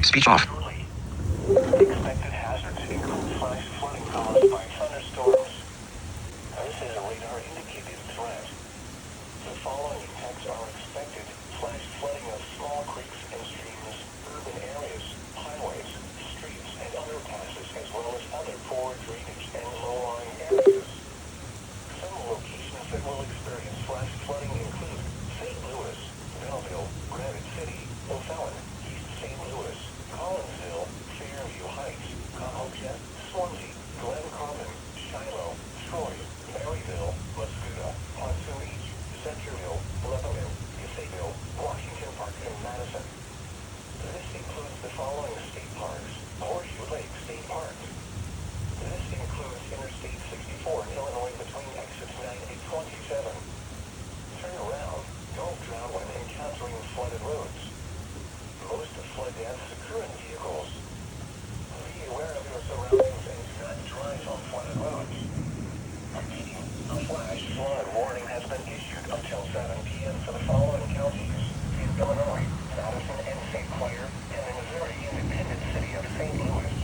Speech off. Expected hazards include flash flooding caused by thunderstorms. This is a radar-indicated threat. The following impacts are expected: flash flooding of small creeks and streams, urban areas, highways, streets, and underpasses, as well as other poor drainage and low-lying areas. Some locations that will experience flash flooding include St. Louis, Belleville, Granite City, O'Fallon, East St. Louis, Collinsville, Fairview Heights, Cahokia, Swansea, Glen Common, Shiloh, Troy, Maryville, Muscoda, Pontoon Beach, Centerville, Lebanon, Fayetteville, Washington Park, and Madison. This includes the following state parks: Horseshoe Lake State Park. This includes Interstate 64 in Illinois between exits 9 and 27. Turn around. Don't drown when encountering flooded roads. Most flood deaths occur in vehicles. Be aware of your surroundings and do not drive on flooded roads. Repeating, a flash flood warning has been issued until 7 p.m. for the following counties in Illinois: Madison and St. Clair, and the Missouri independent city of St. Louis.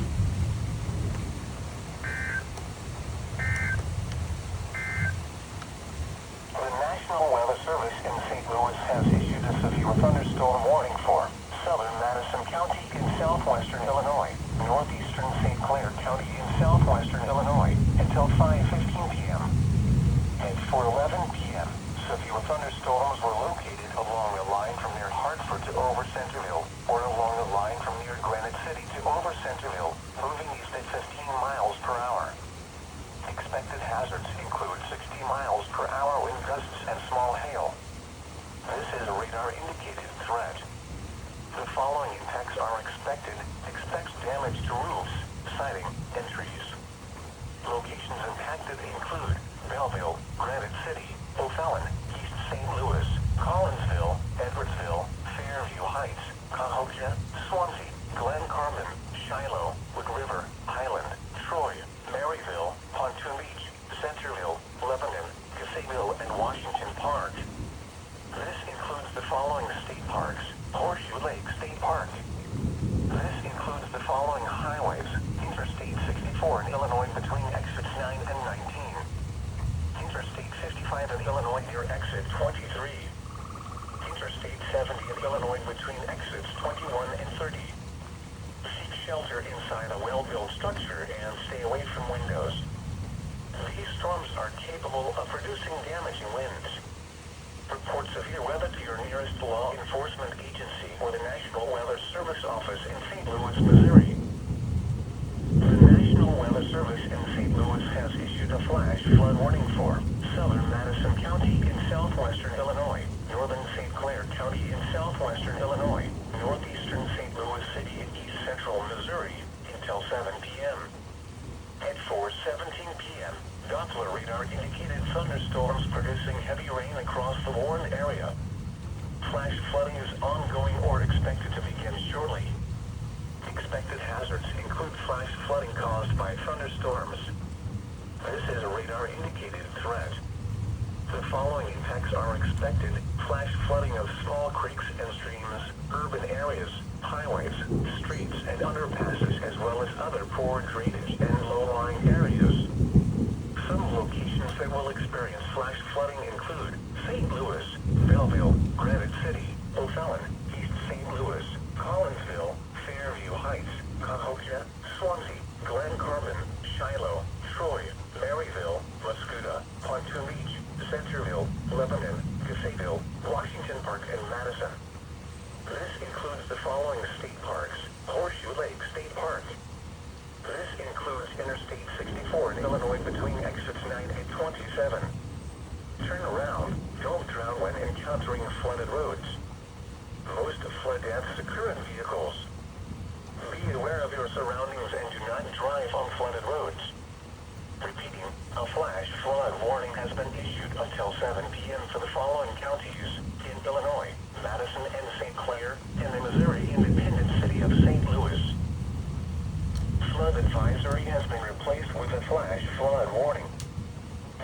The National Weather Service in St. Louis has issued a severe thunderstorm warning for southern Madison County in southwestern Illinois, northeastern St. Clair County in southwestern Illinois, until 5:15 p.m. And for 11 p.m., severe thunderstorms were located along the line from near Hartford to over Centerville, or along the line from near Granite City to over Centerville, moving east at 15 miles per hour. Expected hazards include 60 miles per hour wind gusts and small hail. This is a radar-indicated threat. The following impacts are expected. Expect damage to roofs, siding, and trees. Locations impacted include Belleville, Granite City, O'Fallon, East St. Louis, Collinsville, Edwardsville, Fairview Heights, Cahokia, Swansea, Glen Common, Shiloh, Wood River, Highland, Troy, Maryville, Pontoon Beach, Centerville, Lebanon, Fayetteville, and Washington Park. This includes the following state parks: Horseshoe Lake State Park. This includes the following highways: Interstate 64 in Illinois between exits 9 and 19. Interstate 55 in Illinois near exit 23. Interstate 70 in Illinois between exits 21 and 30. Seek shelter inside a well-built structure and stay away from windows. These storms are capable of producing damaging winds. Report severe weather to your nearest law enforcement agency or the National Weather Service office in St. Louis, Missouri. The National Weather Service in St. Louis has issued a flash flood warning for southern Madison County in southwestern Illinois, northern St. Clair County in southwestern Illinois, northeastern St. Louis City in east central Missouri until 7 p.m. At 4:17 p.m., Doppler radar indicated thunderstorms producing heavy rain across the Warren area. Flash flooding is ongoing or expected to begin shortly. Expected hazards include flash flooding caused by thunderstorms. This is a radar-indicated threat. The following impacts are expected: flash flooding of small creeks and streams, urban areas, highways, streets, and underpasses, as well as other poor drainage and low-lying areas. Some locations that will experience flash flooding include St. Louis, Belleville, Granite City, O'Fallon, East St. Louis, Collinsville, Fairview Heights, Cahokia, Swansea, Glen Common, Shiloh, Troy, Maryville, Muscoda, Pontoon Beach, Centerville, Lebanon, Fayetteville, Washington Park, and Madison. This includes the following state parks: Horseshoe Lake State Park. This includes Interstate 64 in Illinois between exits 9 and 27. Turn around. Don't drown when encountering flooded roads. Most flood deaths occur in vehicles. Be aware of your surroundings and do not drive on flooded roads. Repeating, a flash flood warning has been issued until 7 p.m. for the following counties in Illinois: Madison and St. Clair, and the Missouri independent city of St. Louis. Flood advisory has been replaced with a flash flood warning.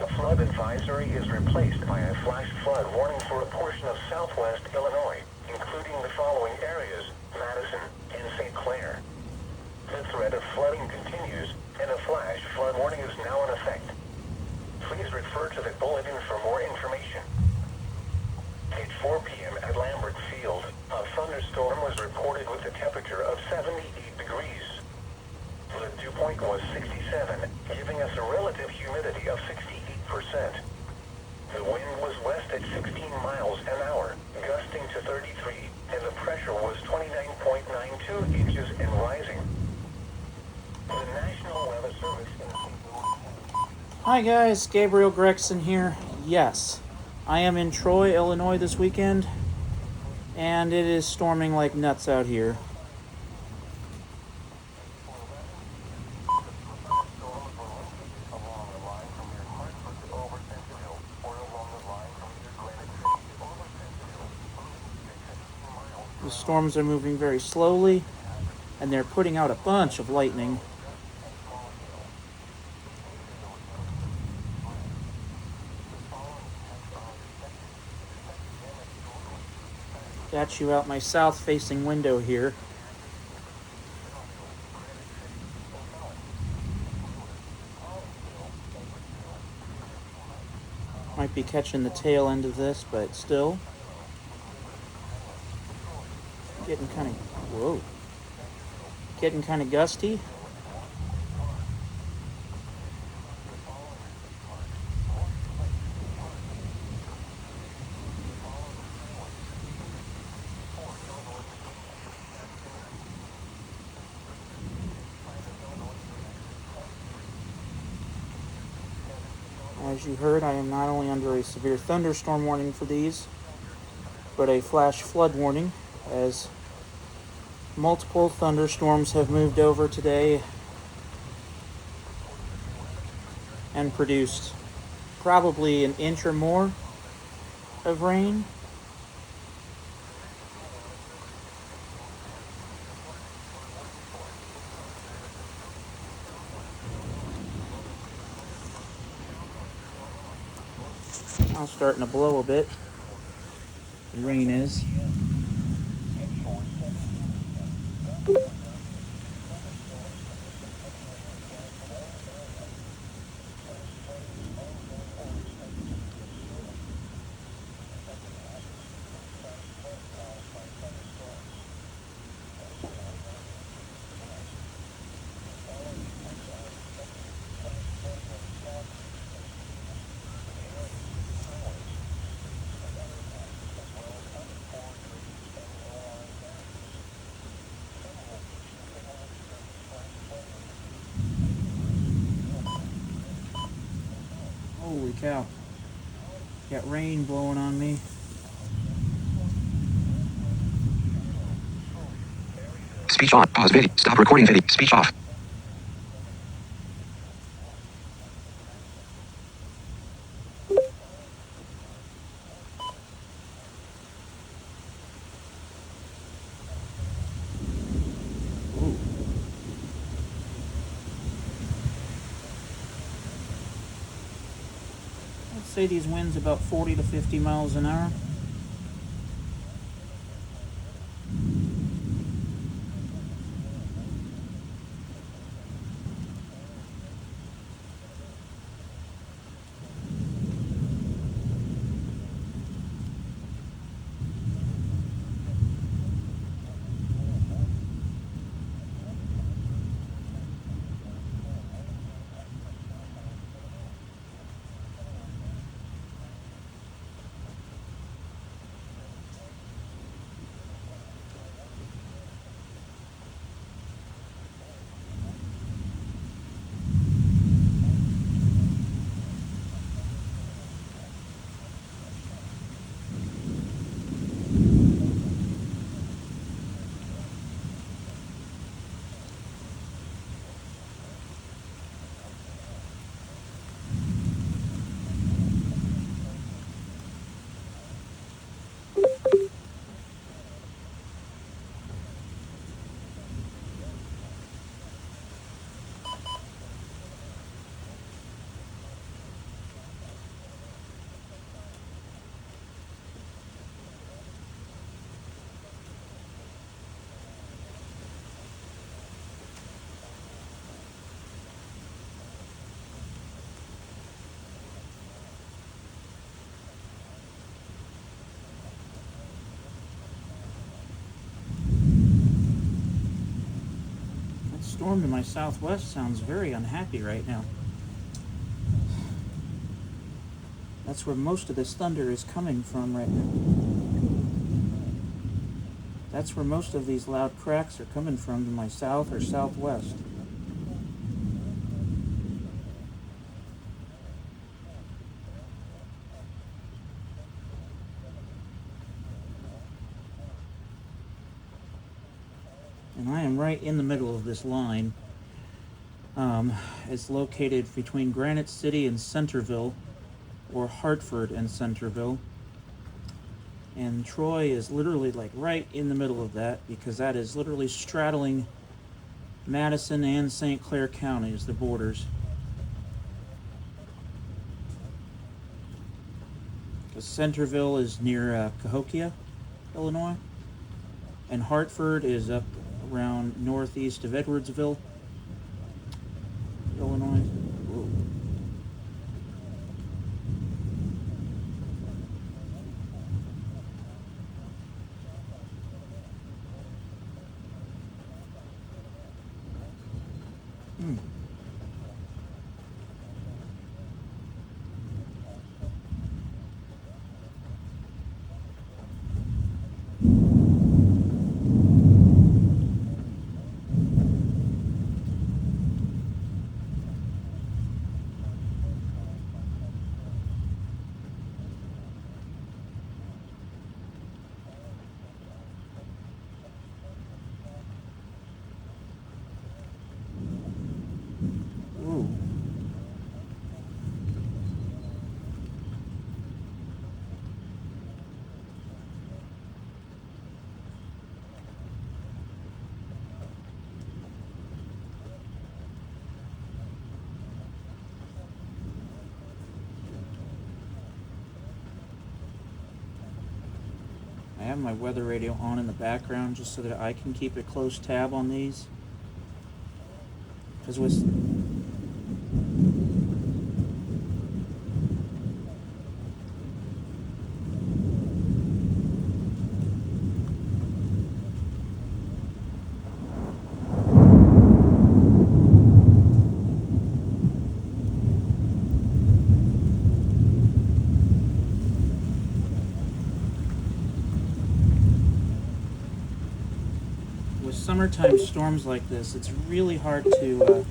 The flood advisory is replaced by a flash flood warning for a portion of southwest Illinois, including the following areas: Madison and St. Clair. threat of flooding continues, and a flash flood warning is now in effect. Please refer to the bulletin for more information. At 4 p.m. at Lambert Field, a thunderstorm was reported with a temperature of 78 degrees. The dew point was 67, giving us a relative humidity of 68%. The wind was west at 16 miles an hour, gusting to 33, and the pressure was 29.92 inches and rising. The National Weather Service in St. Louis. Hi guys, Gabriel Gregson here. Yes, I am in Troy, Illinois this weekend, and it is storming like nuts out here. The storms are moving very slowly, and they're putting out a bunch of lightning. Got you out my south-facing window here. Might be catching the tail end of this, but still. Getting kind of gusty. As you heard, I am not only under a severe thunderstorm warning for these, but a flash flood warning, as multiple thunderstorms have moved over today and produced probably an inch or more of rain. Now starting to blow a bit. The rain is. Holy cow. Got rain blowing on me. Speech on. Pause video. Stop recording video. Speech off. I'd say these winds about 40 to 50 miles an hour. storm to my southwest sounds very unhappy right now. That's where most of this thunder is coming from right now. That's where most of these loud cracks are coming from, to my south or southwest. And I am right in the middle of this line. It's located between Granite City and Centerville, or Hartford and Centerville. And Troy is literally like right in the middle of that, because that is literally straddling Madison and St. Clair counties, the borders. Because Centerville is near Cahokia, Illinois, and Hartford is up around northeast of Edwardsville, Illinois. Whoa. Ooh. I have my weather radio on in the background just so that I can keep a close tab on these. Because with summertime storms like this, it's really hard to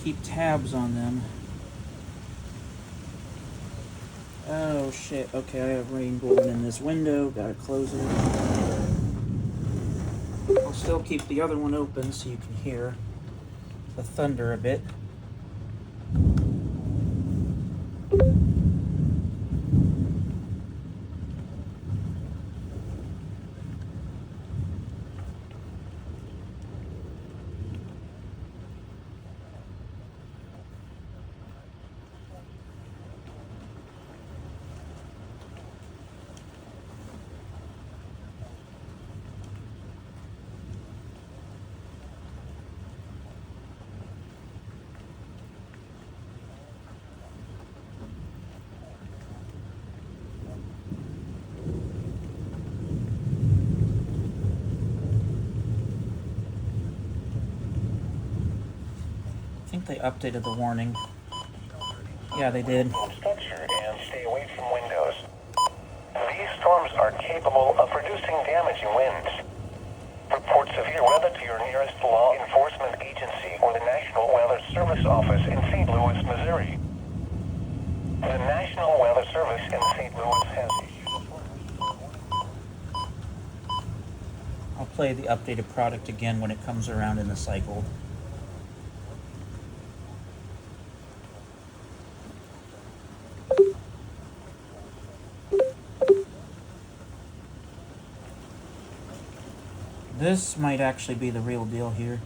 keep tabs on them. Oh shit, okay, I have rain blowing in this window, gotta close it. I'll still keep the other one open so you can hear the thunder a bit. I think they updated the warning. Yeah, they did. Structure and stay away from windows. These storms are capable of producing damaging winds. Report severe weather to your nearest law enforcement agency or the National Weather Service office in St. Louis, Missouri. The National Weather Service in St. Louis has issued I'll play the updated product again when it comes around in the cycle. This might actually be the real deal here.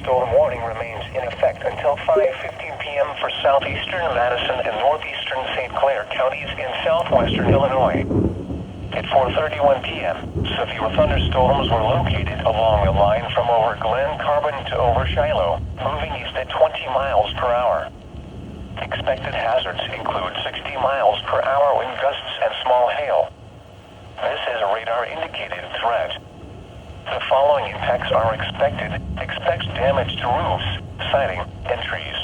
thunderstorm warning remains in effect until 5:15 p.m. for southeastern Madison and northeastern St. Clair counties in southwestern Illinois. At 4:31 p.m., severe thunderstorms were located along the line from over Glen Carbon to over Shiloh, moving east at 20 miles per hour. Expected hazards include 60 miles per hour wind gusts and small hail. This is a radar-indicated threat. The following impacts are expected. Expect damage to roofs, siding, and trees.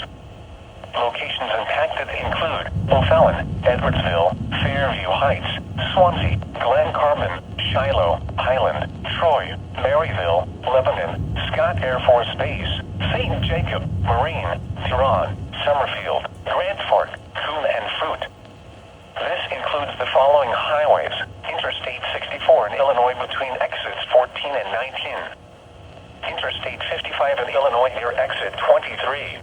Locations impacted include O'Fallon, Edwardsville, Fairview Heights, Swansea, Glen Carbon, Shiloh, Highland, Troy, Maryville, Lebanon, Scott Air Force Base, St. Jacob, Marine, Huron, Summerfield, Grand Fork, Coon and Fruit. This includes the following highways: Interstate 64 in Illinois between exits 14 and 19. Interstate 55 in Illinois near exit 23.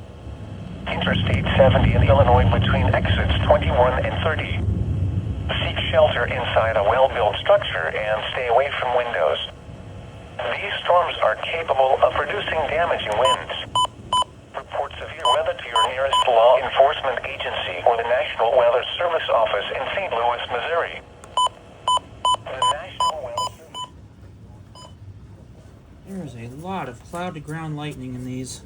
Interstate 70 in Illinois between exits 21 and 30. Seek shelter inside a well-built structure and stay away from windows. These storms are capable of producing damaging winds. Report severe weather to your nearest law enforcement agency or the National Weather Service office in St. Louis, Missouri. The National Weather Service. There is a lot of cloud-to-ground lightning in these.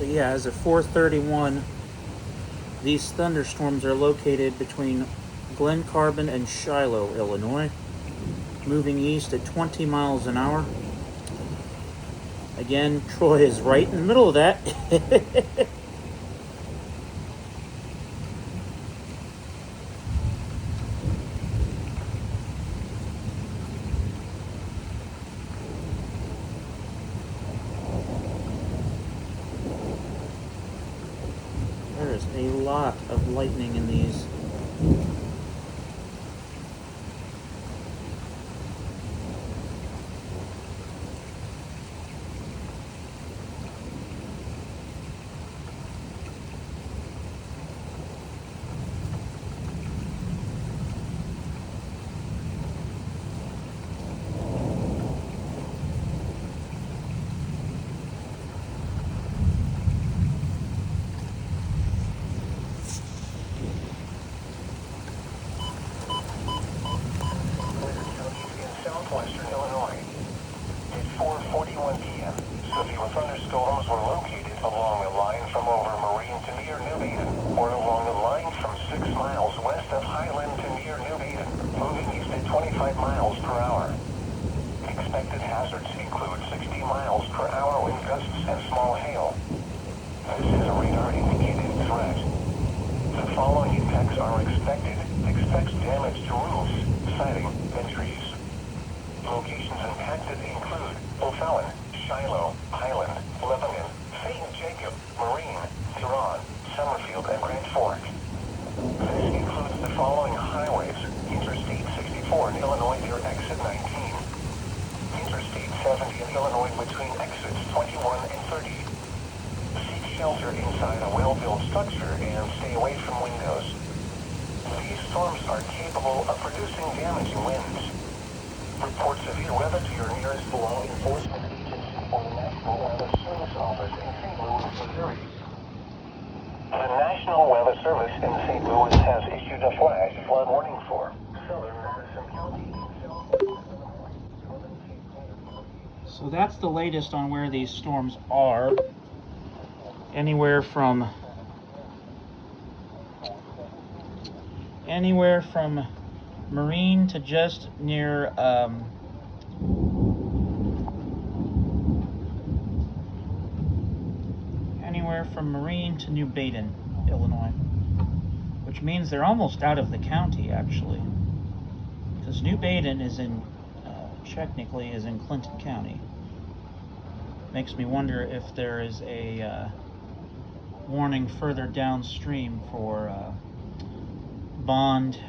yeah, as of 4:31, these thunderstorms are located between Glen Carbon and Shiloh, Illinois, moving east at 20 miles an hour. Again, Troy is right in the middle of that. There is a lot of lightning in these. Southwestern Illinois. At 4:41 p.m., severe thunderstorms were located along a line from over Marine to near New Baden, or along a line from 6 miles west of Highland to near New Baden, moving east at 25 miles per hour. Expected hazards include 60 miles per hour wind gusts and small hail. This is a radar-indicated threat. The following impacts are expected. Expect damage to roofs, siding, and trees. Locations impacted include O'Fallon, Shiloh, Highland, Lebanon, St. Jacob, Marine, Huron, Summerfield, and Grand Fork. This includes the following highways: Interstate 64 in Illinois near exit 19, Interstate 70 in Illinois between exits 21 and 30. Seek shelter inside a well-built structure and stay away from windows. These storms are capable of producing damaging winds. Report severe weather to your nearest law enforcement agency or the National Weather Service office in St. Louis, Missouri. The National Weather Service in St. Louis has issued a flash flood warning for southern Madison County. So that's the latest on where these storms are. Anywhere from Marine to just near anywhere from Marine to New Baden, Illinois, which means they're almost out of the county actually, because New Baden is in technically is in Clinton County. Makes me wonder if there is a warning further downstream for Bond,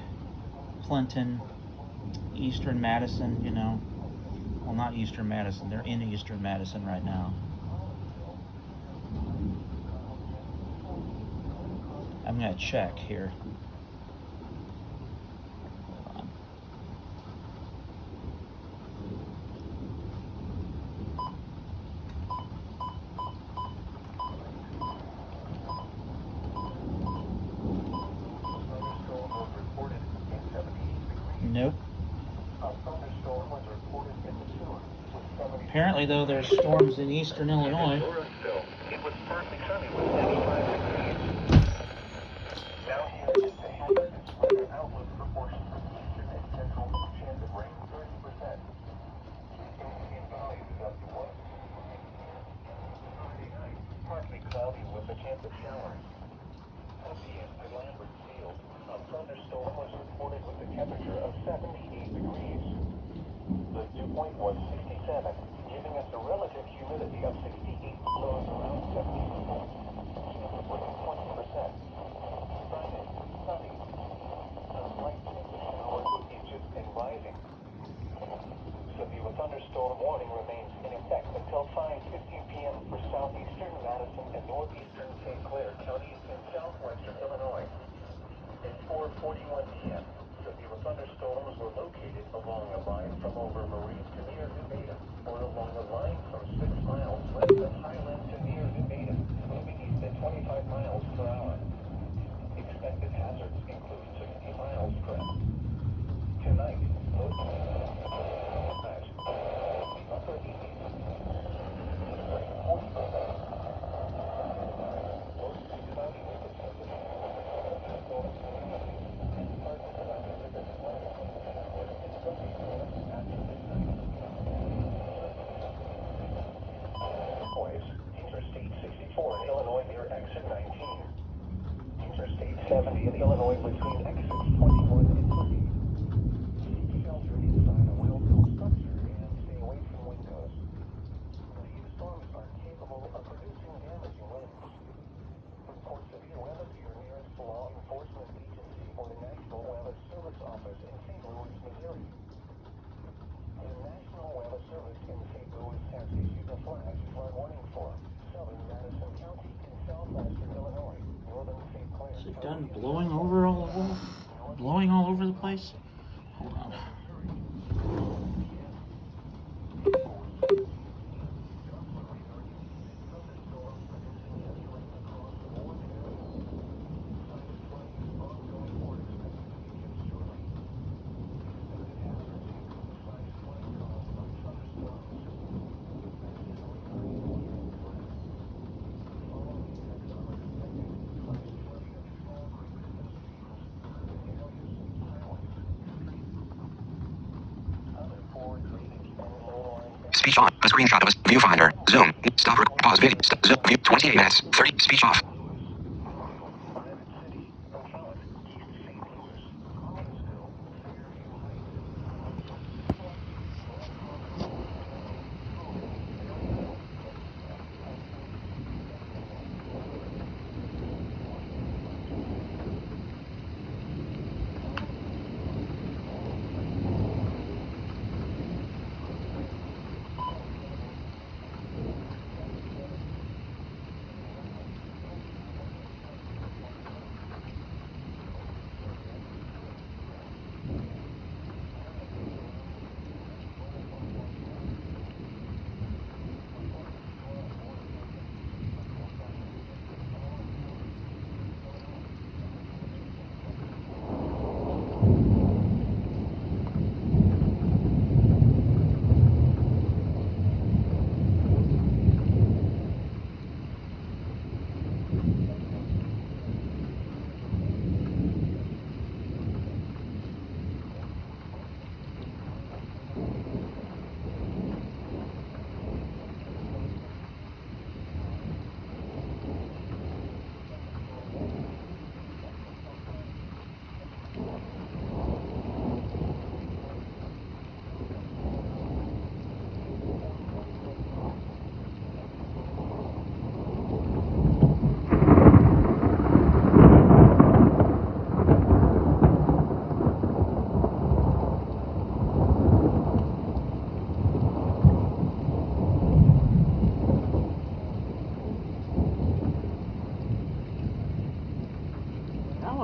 Clinton, Eastern Madison, you know. Well, not Eastern Madison. They're in Eastern Madison right now. I'm going to check here. Nope. Apparently, though, there's storms in eastern Illinois. It was partly sunny with 95 degrees. Now here is the hazardous weather outlook forecast for the eastern and central. Chance of rain 30%. In valleys up to 1. Friday night, partly cloudy with a chance of showers. 10 p.m. at Lambert Field, a thunderstorm was reported with a temperature of 78 degrees. The dew point was 67, giving us a relative humidity of 68, lows around 70%. Humidity was 20%. Friday, sunny. A slight chance of showers with inches and rising. Severe thunderstorm warning remains in effect until 5:15 p.m. for southeastern Madison and northeastern St. Clair counties in southwestern Illinois. At 4:41 p.m., severe thunderstorms were located along a line from over Marine to near New Baden, or along a line from 6 miles west of Highland to near New Baden, moving sun blowing all over the place? Hold on. Speech on. A screenshot of a viewfinder. Zoom. Stop. Pause video. Stop. Zoom. View. 28 minutes. 30. Speech off.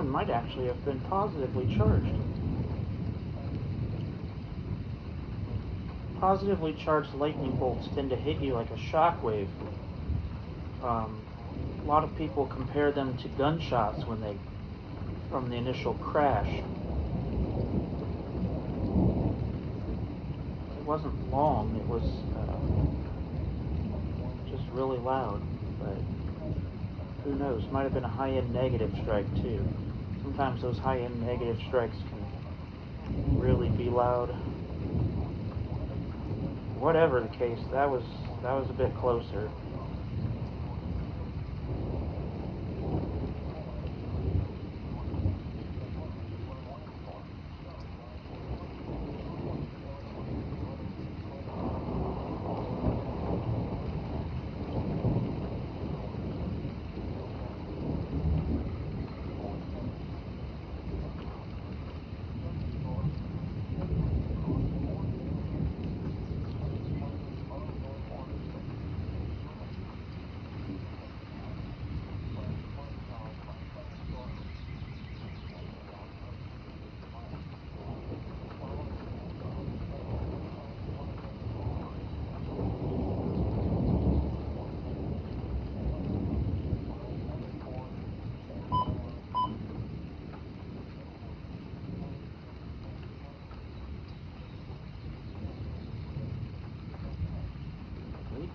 Might actually have been positively charged. Positively charged lightning bolts tend to hit you like a shockwave. A lot of people compare them to gunshots from the initial crash. It wasn't long, it was just really loud, but who knows, might have been a high-end negative strike too. Sometimes those high-end negative strikes can really be loud. Whatever the case, that was a bit closer.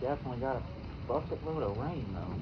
Definitely got a bucket load of rain though.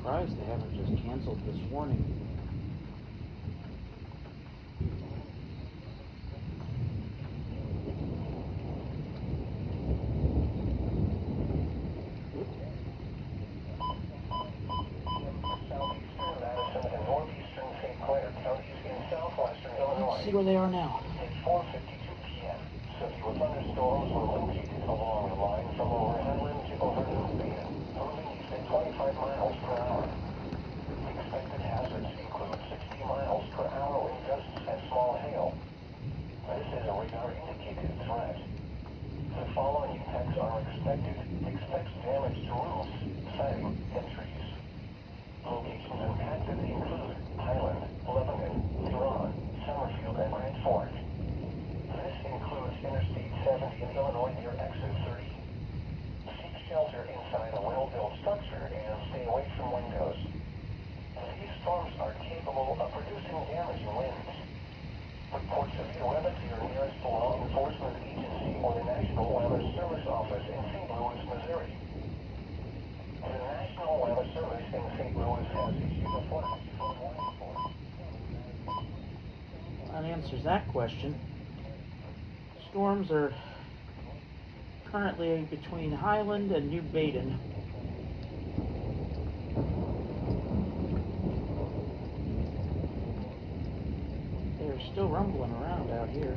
surprised they haven't just canceled this warning. Southeastern Madison and northeastern St. Clair counties in southwestern Illinois. Let's see where they are now. At 4:52 p.m., severe thunderstorms were located along the line from over Highland to over New Baden, moving east at 25 miles per hour. Expected hazards include 60 miles per hour wind gusts and small hail. This is a radar-indicated threat. The following impacts are expected. Expect damage to roofs, siding, and trees. Locations impacted include Highland, Lebanon, Huron, Summerfield, and Grand Fork. This includes Interstate 70 in Illinois near exit 30. Seek shelter inside a well-built structure and stay away from windows. These storms are capable of producing damaging winds. Report severe weather to your nearest law enforcement agency or the National Weather Service office in St. Louis, Missouri. The National Weather Service in St. Louis has issued a flash flood warning for. That answers that question. Storms are currently between Highland and New Baden. They're still rumbling around out here.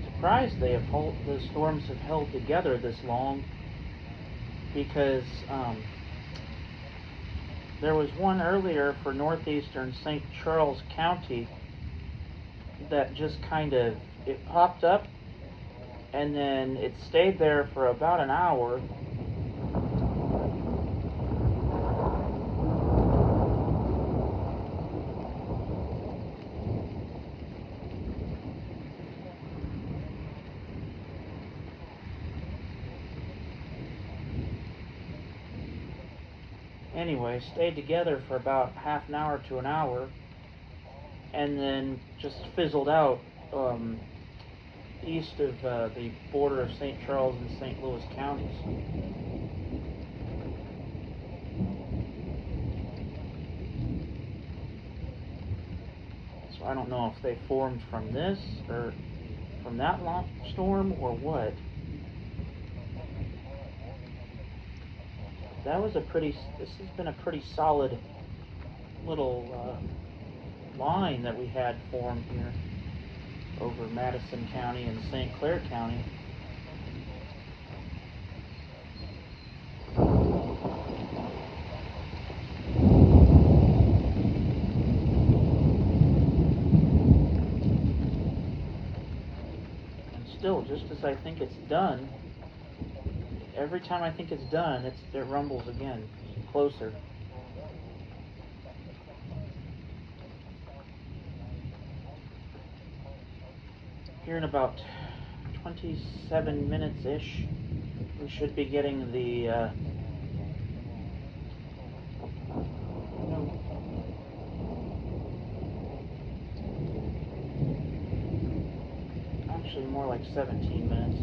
Surprised the storms have held together this long, because there was one earlier for northeastern St. Charles County that just it popped up and then it stayed there for about an hour. Anyway, stayed together for about half an hour to an hour, and then just fizzled out east of the border of St. Charles and St. Louis counties. So I don't know if they formed from this or from that storm or what. This has been a pretty solid little line that we had formed here over Madison County and St. Clair County. And still, just as I think it's done, every time I think it's done, it rumbles again, closer. Here in about 27 minutes-ish, we should be getting the, actually more like 17 minutes.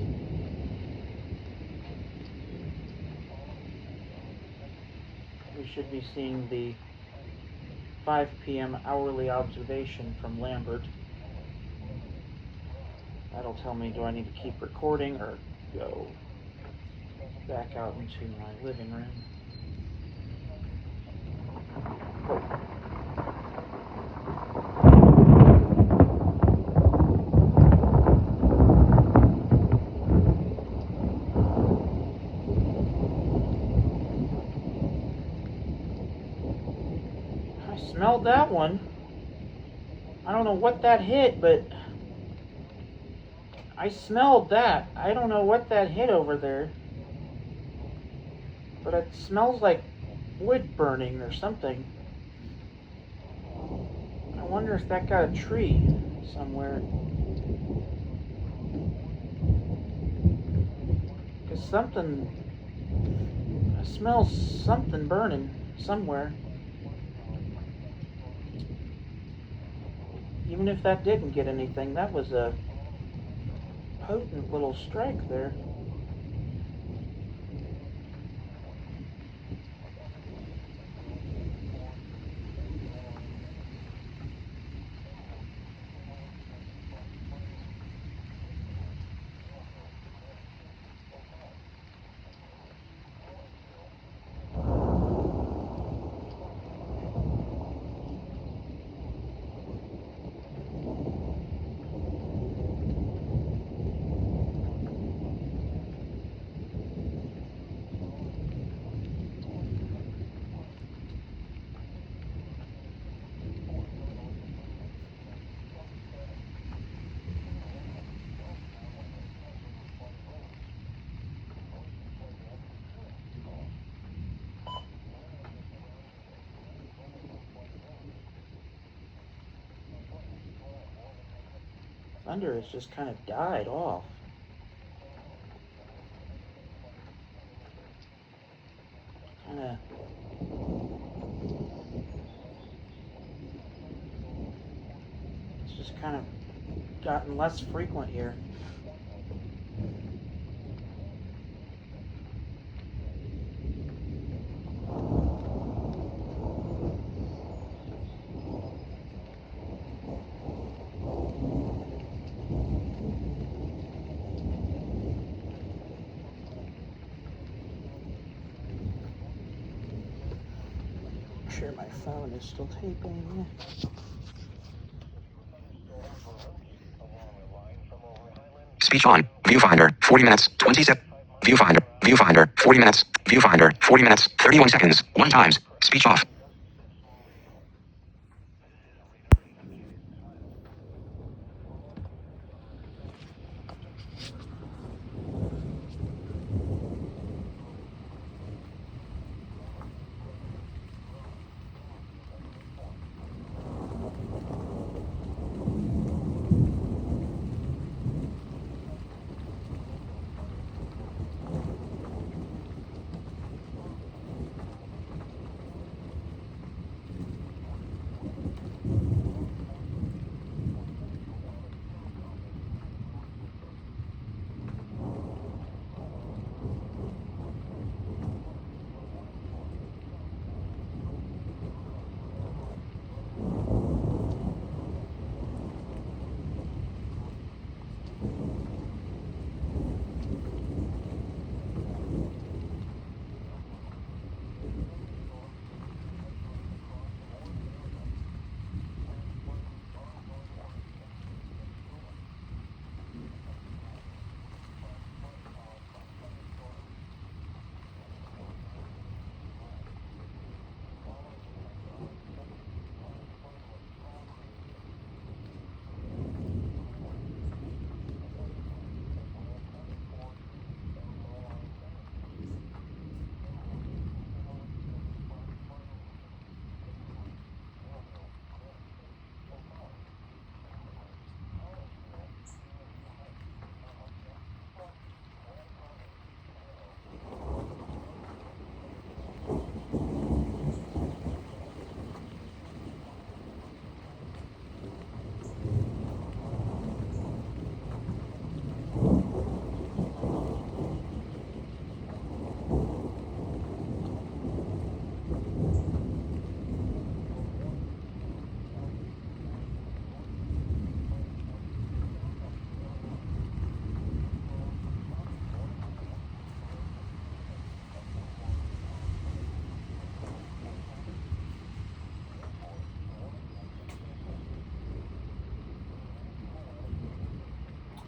We should be seeing the 5 p.m. hourly observation from Lambert. That'll tell me, do I need to keep recording or go back out into my living room? I smelled that one. I don't know what that hit, but I smelled that. I don't know what that hit over there, but it smells like wood burning or something. I wonder if that got a tree somewhere. Because I smell something burning somewhere. Even if that didn't get anything, that was a potent little strike there. Thunder has just kind of died off. Kind of. It's just kind of gotten less frequent here. Sure, my phone is still taping. Speech on. Viewfinder. 40 minutes. 27. Viewfinder. Viewfinder. 40 minutes. Viewfinder. 40 minutes. 31 seconds. 1 times. Speech off.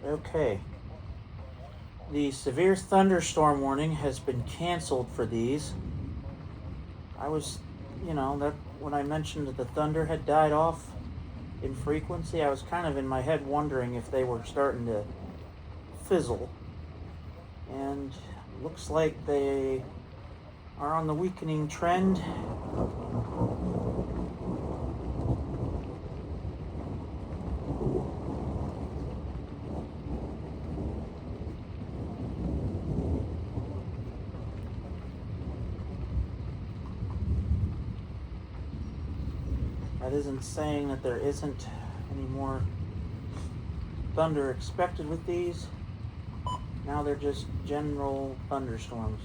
Okay. The severe thunderstorm warning has been canceled for these. I was, that when I mentioned that the thunder had died off in frequency, I was kind of in my head wondering if they were starting to fizzle. And looks like they are on the weakening trend. That isn't saying that there isn't any more thunder expected with these. Now they're just general thunderstorms.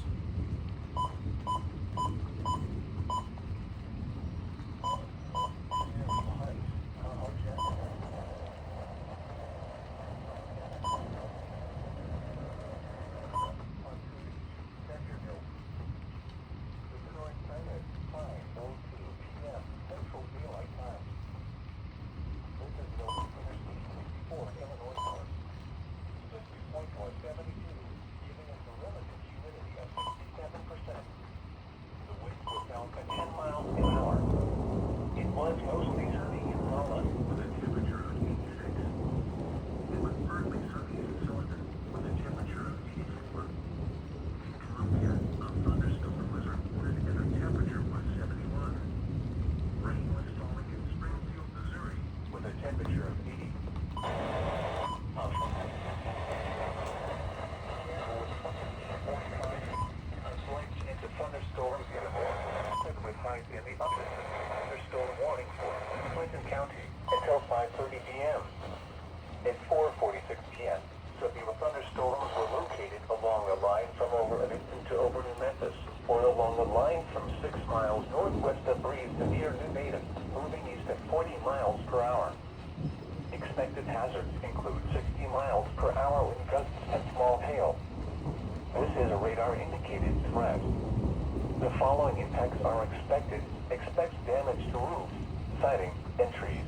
Thunderstorms with highs in the upper thunderstorm warning for Clinton County until 5:30 p.m. At 4:46 p.m., severe thunderstorms were located along the line from over Edison to over New Memphis, or along the line from 6 miles northwest of Breeze to near New Maiden, moving east at 40 miles per hour. Expected hazards include 60 miles per hour wind gusts and small hail. This is a radar-indicated threat. The following impacts are expected. Expect damage to roofs, siding, and trees.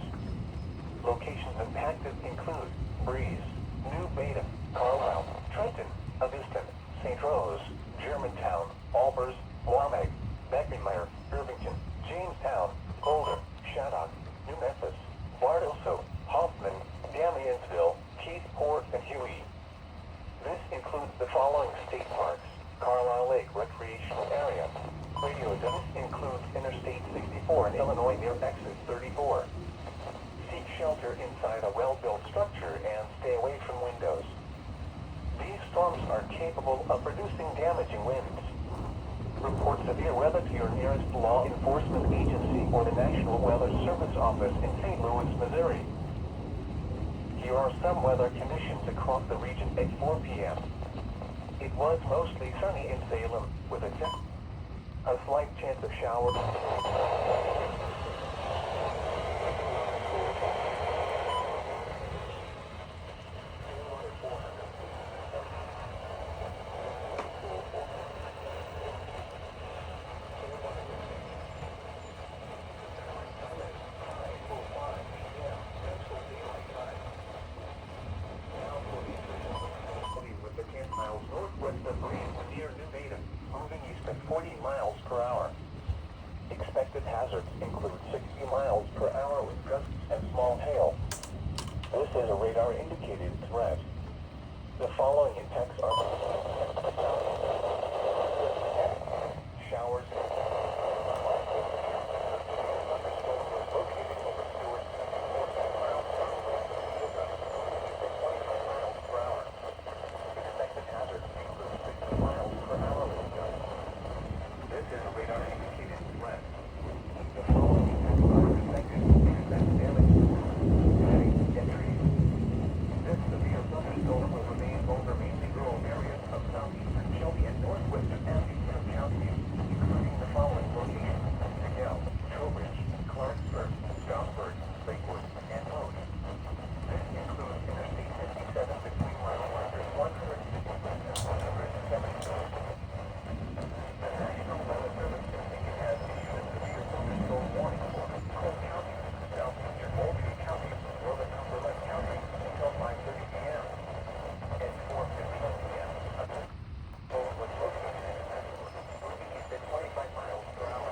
Locations impacted include Breeze, New Maiden, Carlisle, Trenton, Aviston, St. Rose, Germantown, Albers, Waumeg, Beckenmeyer, Irvington, Jamestown, Boulder, Shaddock, New Memphis, Bartoso, Hoffman, Damiansville, Keithport, and Huey. This includes the following state parks: Carlisle Lake Recreational Area. Radio This includes Interstate 64 in Illinois near exit 34. Seek shelter inside a well-built structure and stay away from windows. These storms are capable of producing damaging winds. Report severe weather to your nearest law enforcement agency or the National Weather Service office in St. Louis, Missouri. Here are some weather conditions across the region at 4 p.m. It was mostly sunny in Salem with a slight chance of showers. Northwest of Breeze near New Maiden, moving east at 40 miles per hour. Expected hazards include 60 miles per hour with gusts and small hail. This is a radar-indicated threat. The following impacts are showers and located over Stewart, 14 miles southwest of 25 miles per hour. Expected hazards include 60 miles per hour wind gusts. This is a radar-indicated threat. The following impacts are expected. Expect damage to siding and trees. This severe thunderstorm will remain over mainly rural areas of southeastern Shelby and northwestern Abington counties, including the following locations: Signal, Trowbridge, Clarksburg, Stroudsburg, Lakewood, and Lode. This includes Interstate 57 between mile markers 160 and 170. The National Weather Service has issued a severe thunderstorm warning for Cole County, southeastern Moultrie County, northern Cumberland County until 5:30 p.m. At 4:15 p.m. a storm was located in Madison, moving east at 25 miles per hour.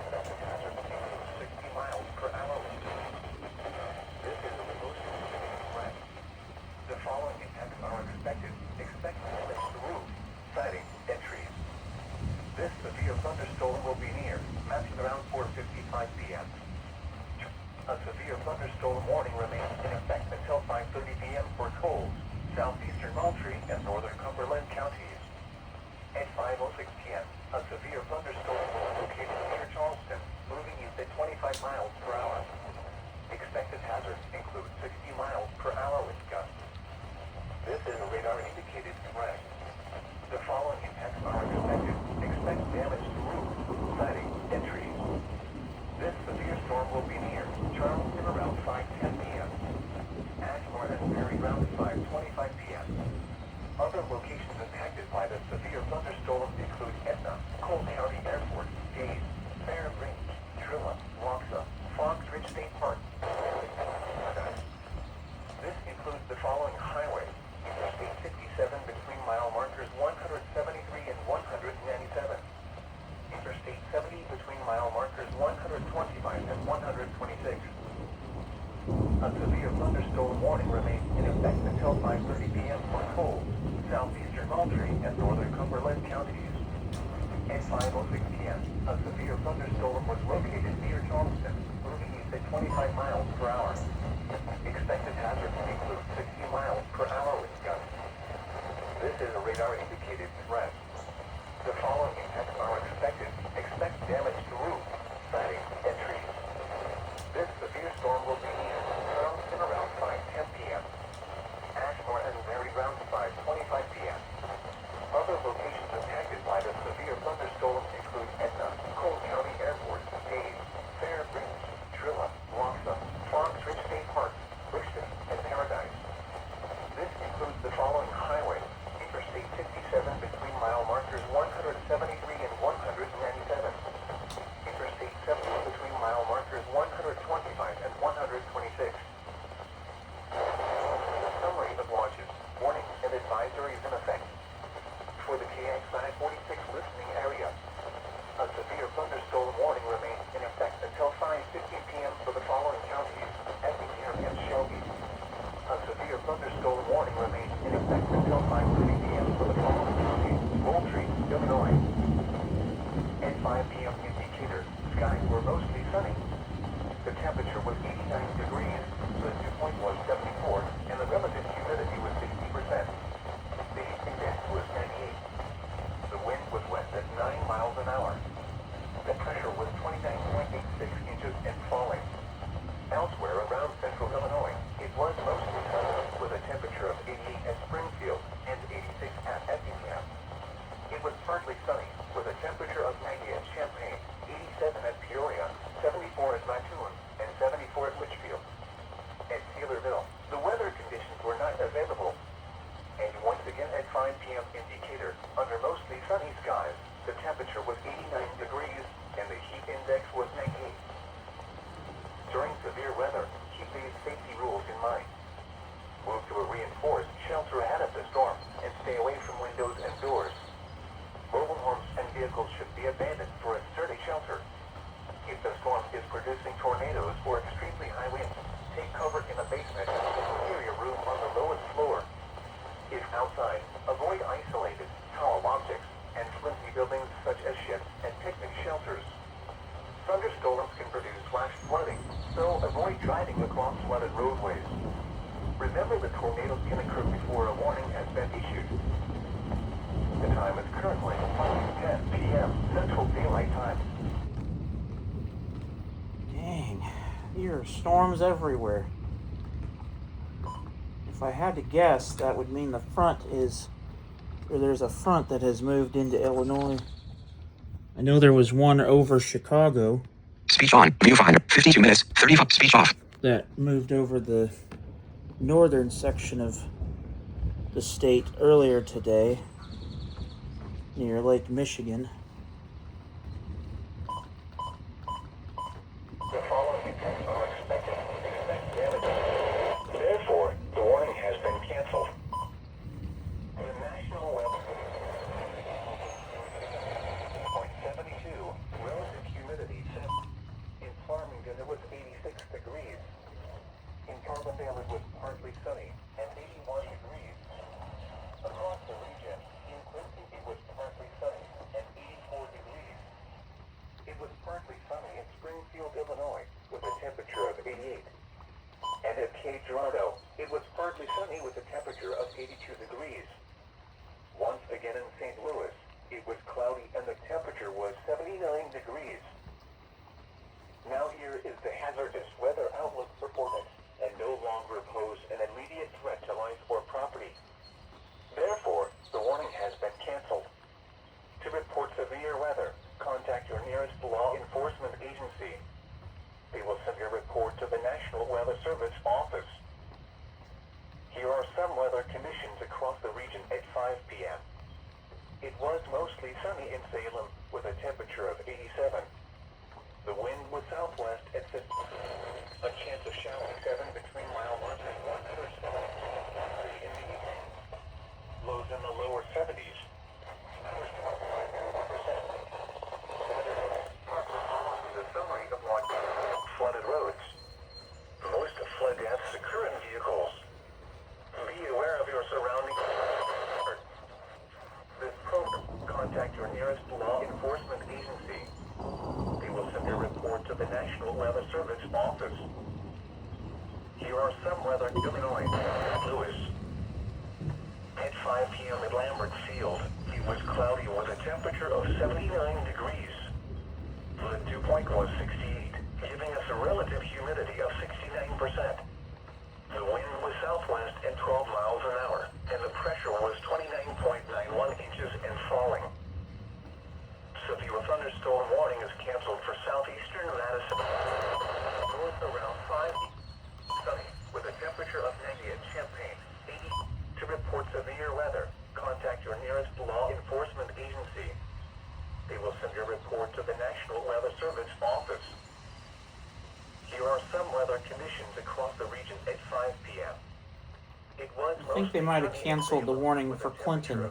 Expected hazards include 60 miles per hour wind gusts. This is a remote threat. The following impacts are expected. Expect damage to roofs, siding, and trees. This severe thunderstorm will be near, mapping around 4:55 p.m. A severe thunderstorm warning remains in effect until 5:30 p.m. for Coles, southeastern Moultrie, and northern Cumberland counties. At 5:06 p.m., a severe thunderstorm was located near Charleston, moving east at 25 miles per hour. Expected hazards include 60 miles per hour wind gusts. This is a radar-indicated Rest. The following impacts are expected. Expect damage to roofs, siding, and trees. This severe storm will be near Charleston around 5:10 p.m. Ashmore and Berry around 5:25 p.m. Other locations impacted by the severe thunderstorm include Etna, Cole County Airport, Gaze, Fair Range, Trilla, Loxa, Fox Ridge State Park. This includes the following highways: Interstate 67 between mile markers 173 and 197. Interstate 70 between mile markers 125 and 126. A severe thunderstorm warning remains in effect until 5:30 p.m. for Cole, southeastern Moultrie, and northern Cumberland counties. At 5:06 p.m., a severe thunderstorm was located near Charleston, moving east at 25 miles per hour. Expected hazards include 60 miles per hour wind gusts. This is a radar-indicated threat. The following impacts are expected. Expect damage to roofs, siding, and trees. This severe storm will be near Charleston around 5:10 p.m. Ashmore and Berry around 5:25 p.m. Other locations impacted by the severe thunderstorm include Etna, Cole County Airport, Gaze, Fair Range, Trilla, Loxa, Fox Ridge State Park, Richmond, and Paradise. This includes the following highways: Interstate 67 between mile markers 173 and 197. Interstate 70 between mile markers 125 and 126. Summary of launches, warnings, and advisories in effect. For the KXI 46 listening area, a severe thunderstorm warning remains in effect until 5:15 p.m. for the following counties: Effingham and Shelby. A severe thunderstorm warning remains in effect until 5:30 p.m. for the following counties: Moultrie, Illinois. At 5 p.m. indicator, skies were mostly sunny. The temperature was 89 degrees, the dew point was 74, and the relative humidity was 60%. The heat index was 98. The wind was west at 9 miles an hour. The pressure was 29.86 inches and falling. Elsewhere around central Illinois, it was mostly sunny, with a temperature of 88 at Springfield and 86 at Effingham. It was partly sunny, with a temperature of 90 at Champaign, 87 at Peoria, 74 at Mattoon, and 74 at Litchfield. At Taylorville, the weather conditions were not available. And once again at 5 p.m. indicator, under mostly sunny skies, the temperature was 89 degrees and the heat index was 98. During severe weather, keep these safety rules in mind. Move to a reinforced shelter ahead of the storm and stay away from windows and doors. Mobile homes and vehicles should be abandoned for a sturdy shelter. If the storm is producing tornadoes or extremely high winds, take cover in a basement or interior room on the lowest floor. If outside, avoid isolated, tall objects and flimsy buildings such as ships and picnic shelters. Thunderstorms can produce flash flooding, so avoid driving across flooded roadways. Remember that tornadoes can occur before a warning has been issued. The time is currently 5:10 p.m. Central Daylight Time. Dang, there are storms everywhere. If I had to guess, that would mean there's a front that has moved into Illinois. I know there was one over Chicago. Speech on. Viewfinder. 52 minutes. 35. Speech off. That moved over the northern section of the state earlier today, near Lake Michigan. The following impacts are expected. Expect damage. Therefore, the warning has been canceled. The national weather. 72. Relative humidity. In Farmington, it was 86 degrees. In Carbondale, it was partly sunny and 81 degrees. Across the region, in Quincy, it was partly sunny and 82 mostly sunny in Salem with a temperature of 87. The wind was southwest at 50. A chance of showers 7 between mile marks and 107 in the evening. Lows in the lower 70s. The summary of what flooded roads. Most flood deaths occur in vehicles. Be aware of your surroundings. This program, contact your nearest law enforcement agency. They will send a report to the National Weather Service office. Here are some weather. Illinois, Lewis. At 5 p.m. at Lambert Field, it was cloudy with a temperature of 79 degrees. The dew point was 68, giving us a relative humidity of 69%. The wind was southwest at 12 miles an hour, and the pressure was 29.91 inches and falling. Severe thunderstorm warning is canceled for southeastern Madison. North around 5. Sunny, with a temperature of 90 at Champaign. 80. To report severe weather, contact your nearest law enforcement agency. They will send your report to the National Weather Service office. Here are some weather conditions across the region at 5 p.m. It was I think they might have canceled the warning for Clinton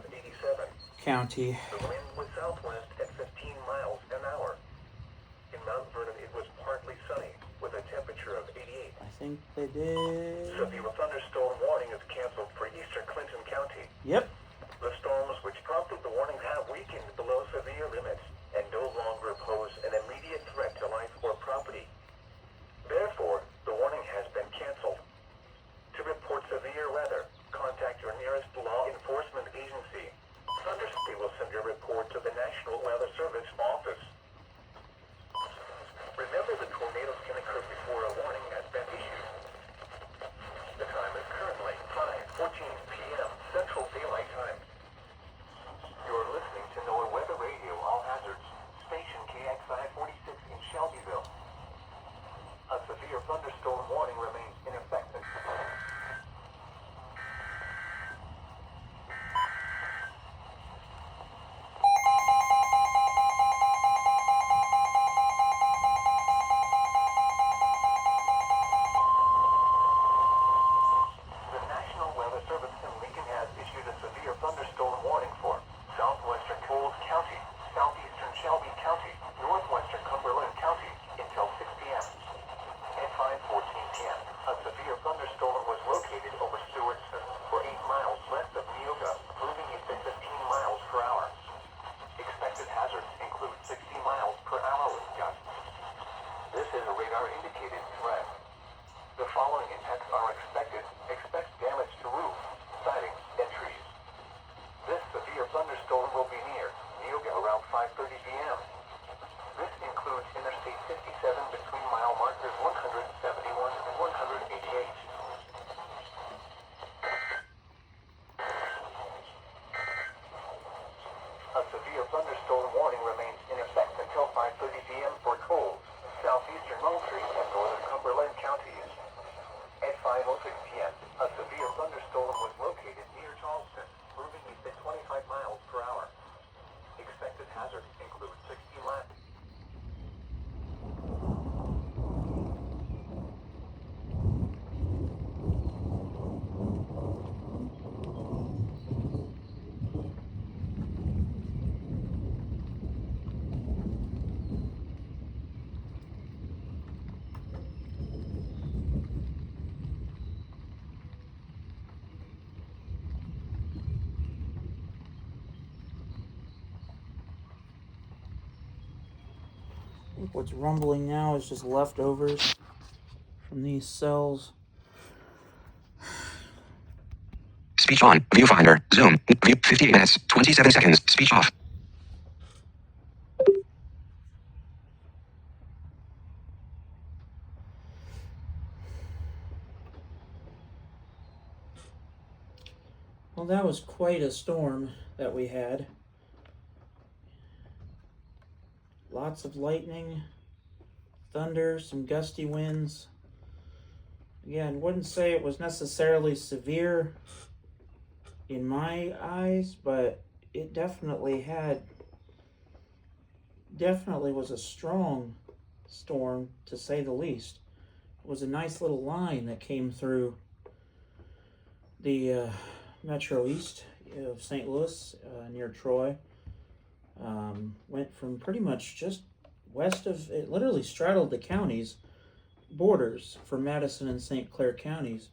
County. The wind was southwest at 15 miles an hour. In Mount Vernon, it was partly sunny with a temperature of 88. I think they did. Severe thunderstorm warning is canceled for eastern Clinton County. Yep. The storms which prompted the warning have weakened below severe limits and no longer pose an immediate threat to life or property. Therefore, the warning has been canceled. To report severe weather, contact your nearest law enforcement agency. Thunderstorm will send your report to the National Weather Service office. Remember that tornadoes can occur before a warning has been issued. The time is currently 5:14 p.m. Central Daylight Time. You're listening to NOAA Weather Radio All Hazards, station KXI 46 in Shelbyville. A severe thunderstorm warning remains in effect. The National Weather Service in Lincoln has issued a severe thunderstorm warning for southwestern Coles County, southeastern Shelby County, northwestern Cumberland County until 6 p.m. At 5:14 p.m., a severe thunderstorm was located over Stewartson for 8 miles west of Neoga, moving east at 15 miles per hour. Expected hazards include 60 miles per hour wind gusts. This is a radar-indicated threat. The following impacts are expected. Expect damage to roofs, sidings, and trees. This severe thunderstorm will be near Neoga around 5:30 p.m. This includes Interstate 57 between mile markers 171 and 188. A severe thunderstorm warning remains in effect until 5:30 p.m. for Coles, southeastern Moultrie, and northern Cumberland counties. At 5:06 p.m., a severe thunderstorm was located near Charleston, moving east at 25 miles per hour. Expected hazards include 60 miles. I think what's rumbling now is just leftovers from these cells. Speech on. Viewfinder. Zoom. View. 58 minutes. 27 seconds. Speech off. Well, that was quite a storm that we had. Lots of lightning, thunder, some gusty winds. Again, wouldn't say it was necessarily severe in my eyes, but it definitely was a strong storm, to say the least. It was a nice little line that came through the metro east of St. Louis, near Troy. Went from pretty much just west of it, literally straddled the counties borders for Madison and St. Clair counties.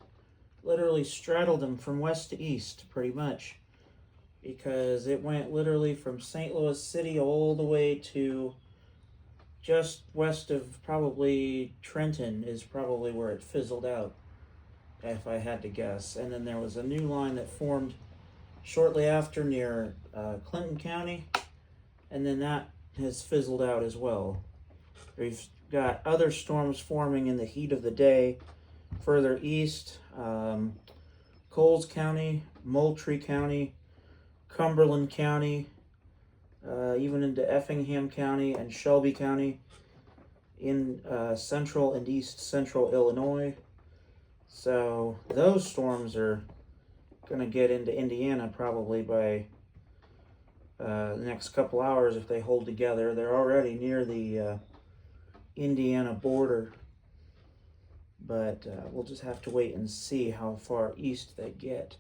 Literally straddled them from west to east, pretty much, because it went literally from St. Louis City all the way to just west of probably Trenton is probably where it fizzled out, if I had to guess. And then there was a new line that formed shortly after near Clinton County, and then that has fizzled out as well. We've got other storms forming in the heat of the day further east. Coles County, Moultrie County, Cumberland County, even into Effingham County and Shelby County in central and east central Illinois. So those storms are going to get into Indiana probably by the next couple hours if they hold together. They're already near the Indiana border, but we'll just have to wait and see how far east they get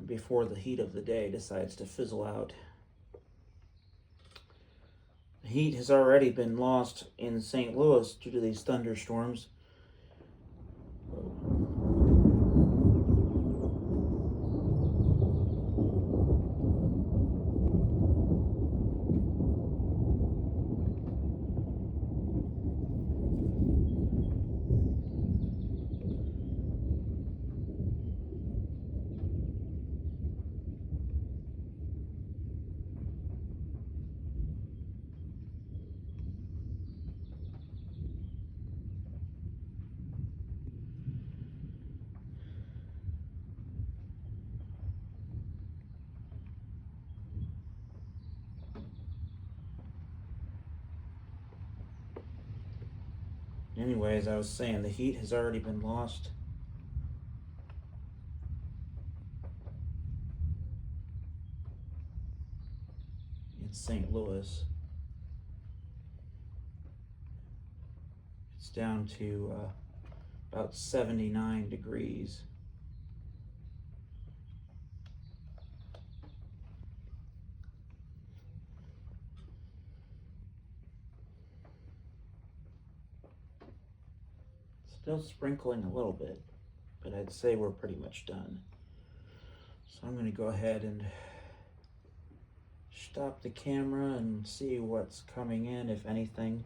before the heat of the day decides to fizzle out. The heat has already been lost in St. Louis due to these thunderstorms. Anyways, I was saying the heat has already been lost in St. Louis. It's down to about 79 degrees. Still sprinkling a little bit, but I'd say we're pretty much done. So I'm going to go ahead and stop the camera and see what's coming in, if anything.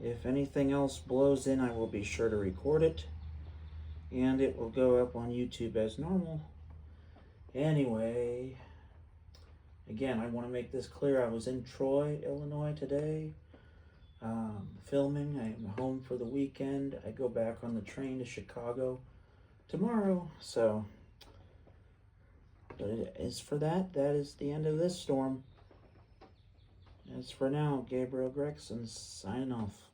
If anything else blows in, I will be sure to record it, and it will go up on YouTube as normal. Anyway, again, I want to make this clear. I was in Troy, Illinois today, filming. I am home for the weekend. I go back on the train to Chicago tomorrow. So, but as for that is the end of this storm. As for now, Gabriel Gregson signing off.